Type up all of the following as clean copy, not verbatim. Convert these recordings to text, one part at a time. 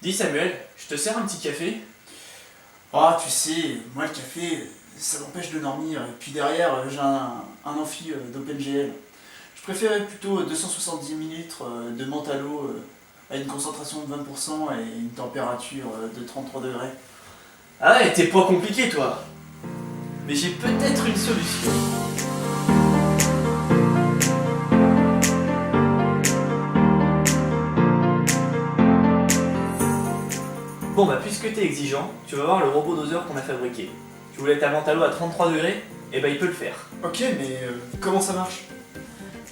Dis Samuel, je te sers un petit café? Ah, tu sais, moi le café, ça m'empêche de dormir. Et puis derrière, j'ai un amphi d'OpenGL. Je préférais plutôt 270 millilitres de menthe à l'eau à une concentration de 20% et une température de 33 degrés. Ah ouais, t'es pas compliqué toi. Mais j'ai peut-être une solution. Bon bah puisque t'es exigeant, tu vas voir le robot doseur qu'on a fabriqué. Tu voulais ta menthe à l'eau à 33 degrés, et bah il peut le faire. Ok, mais comment ça marche?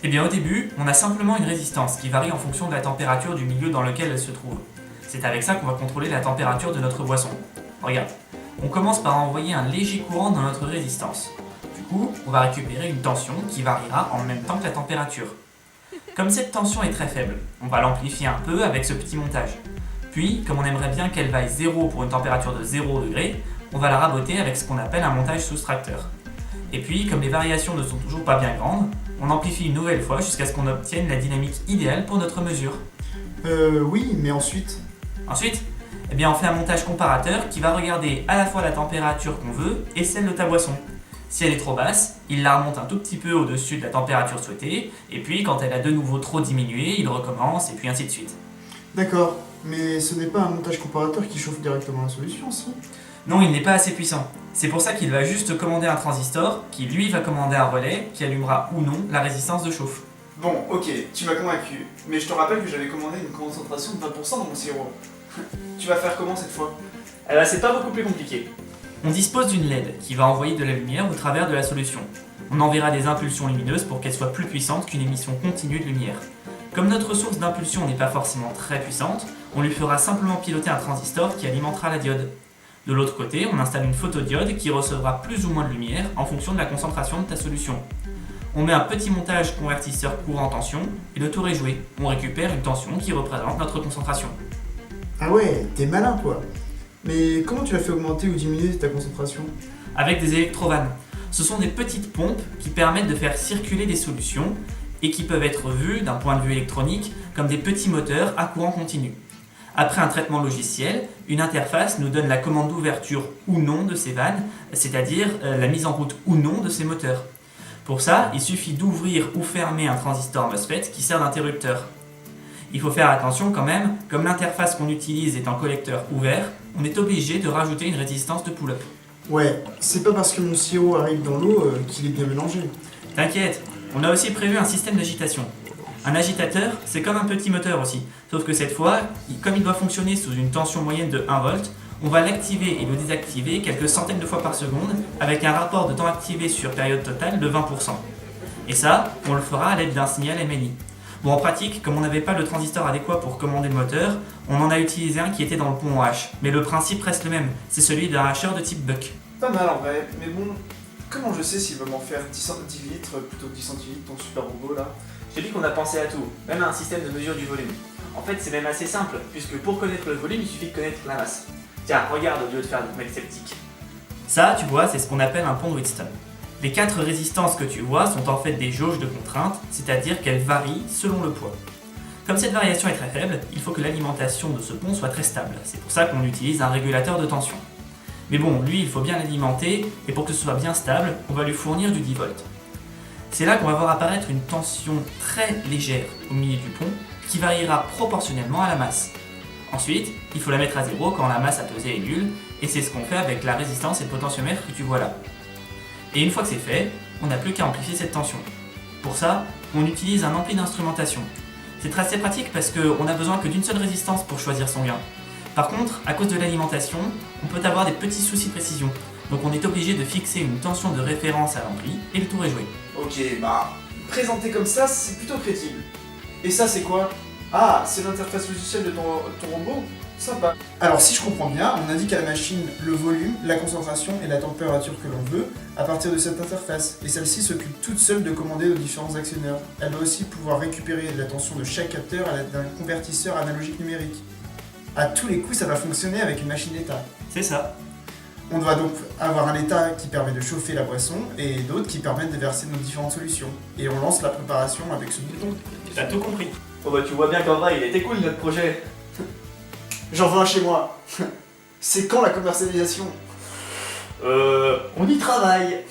Eh bien au début, on a simplement une résistance qui varie en fonction de la température du milieu dans lequel elle se trouve. C'est avec ça qu'on va contrôler la température de notre boisson. Regarde, on commence par envoyer un léger courant dans notre résistance. Du coup, on va récupérer une tension qui variera en même temps que la température. Comme cette tension est très faible, on va l'amplifier un peu avec ce petit montage. Puis, comme on aimerait bien qu'elle vaille 0 pour une température de 0 degré, on va la raboter avec ce qu'on appelle un montage soustracteur. Et puis, comme les variations ne sont toujours pas bien grandes, on amplifie une nouvelle fois jusqu'à ce qu'on obtienne la dynamique idéale pour notre mesure. Oui, mais ensuite? Ensuite, eh bien, on fait un montage comparateur qui va regarder à la fois la température qu'on veut et celle de ta boisson. Si elle est trop basse, il la remonte un tout petit peu au-dessus de la température souhaitée, et puis quand elle a de nouveau trop diminué, il recommence, et puis ainsi de suite. D'accord, mais ce n'est pas un montage comparateur qui chauffe directement la solution, si? Non, il n'est pas assez puissant. C'est pour ça qu'il va juste commander un transistor, qui lui va commander un relais, qui allumera ou non la résistance de chauffe. Bon, ok, tu m'as convaincu. Mais je te rappelle que j'avais commandé une concentration de 20% dans mon sirop. Tu vas faire comment cette fois? Eh bah c'est pas beaucoup plus compliqué. On dispose d'une LED qui va envoyer de la lumière au travers de la solution. On enverra des impulsions lumineuses pour qu'elle soit plus puissante qu'une émission continue de lumière. Comme notre source d'impulsion n'est pas forcément très puissante, on lui fera simplement piloter un transistor qui alimentera la diode. De l'autre côté, on installe une photodiode qui recevra plus ou moins de lumière en fonction de la concentration de ta solution. On met un petit montage convertisseur courant-tension et le tour est joué. On récupère une tension qui représente notre concentration. Ah ouais, t'es malin quoi. Mais comment tu l'as fait augmenter ou diminuer ta concentration? Avec des électrovannes. Ce sont des petites pompes qui permettent de faire circuler des solutions et qui peuvent être vues d'un point de vue électronique comme des petits moteurs à courant continu. Après un traitement logiciel, une interface nous donne la commande d'ouverture ou non de ces vannes, c'est-à-dire la mise en route ou non de ces moteurs. Pour ça, il suffit d'ouvrir ou fermer un transistor MOSFET qui sert d'interrupteur. Il faut faire attention quand même, comme l'interface qu'on utilise est en collecteur ouvert, on est obligé de rajouter une résistance de pull-up. Ouais, c'est pas parce que mon sirop arrive dans l'eau qu'il est bien mélangé. T'inquiète, on a aussi prévu un système d'agitation. Un agitateur, c'est comme un petit moteur aussi, sauf que cette fois, comme il doit fonctionner sous une tension moyenne de 1 volt, on va l'activer et le désactiver quelques centaines de fois par seconde avec un rapport de temps activé sur période totale de 20%. Et ça, on le fera à l'aide d'un signal MNI. Bon, en pratique, comme on n'avait pas le transistor adéquat pour commander le moteur, on en a utilisé un qui était dans le pont H. Mais le principe reste le même, c'est celui d'un hacheur de type Buck. Pas mal en vrai, mais bon, comment je sais s'il va m'en faire 10 litres plutôt que 10 centilitres ton super robot là? J'ai dit qu'on a pensé à tout, même à un système de mesure du volume. En fait, c'est même assez simple, puisque pour connaître le volume, il suffit de connaître la masse. Tiens, regarde au lieu de faire le mec sceptique. Ça, tu vois, c'est ce qu'on appelle un pont de Wheatstone. Les 4 résistances que tu vois sont en fait des jauges de contrainte, c'est-à-dire qu'elles varient selon le poids. Comme cette variation est très faible, il faut que l'alimentation de ce pont soit très stable. C'est pour ça qu'on utilise un régulateur de tension. Mais bon, lui, il faut bien l'alimenter, et pour que ce soit bien stable, on va lui fournir du 10 volts. C'est là qu'on va voir apparaître une tension très légère au milieu du pont, qui variera proportionnellement à la masse. Ensuite, il faut la mettre à 0 quand la masse à peser est nulle, et c'est ce qu'on fait avec la résistance et le potentiomètre que tu vois là. Et une fois que c'est fait, on n'a plus qu'à amplifier cette tension. Pour ça, on utilise un ampli d'instrumentation. C'est assez pratique parce qu'on n'a besoin que d'une seule résistance pour choisir son gain. Par contre, à cause de l'alimentation, on peut avoir des petits soucis de précision. Donc on est obligé de fixer une tension de référence à l'ampli et le tour est joué. Ok, bah, présenté comme ça, c'est plutôt crédible. Et ça, c'est quoi? Ah, c'est l'interface logicielle de ton robot? Sympa. Alors, si je comprends bien, on indique à la machine le volume, la concentration et la température que l'on veut à partir de cette interface. Et celle-ci s'occupe toute seule de commander aux différents actionneurs. Elle doit aussi pouvoir récupérer la tension de chaque capteur à l'aide d'un convertisseur analogique numérique. À tous les coups, ça va fonctionner avec une machine d'état. C'est ça. On doit donc avoir un état qui permet de chauffer la boisson et d'autres qui permettent de verser nos différentes solutions. Et on lance la préparation avec ce bouton. T'as tout compris. Oh bah tu vois bien qu'en vrai, il était cool notre projet. J'en veux un chez moi. C'est quand la commercialisation? On y travaille.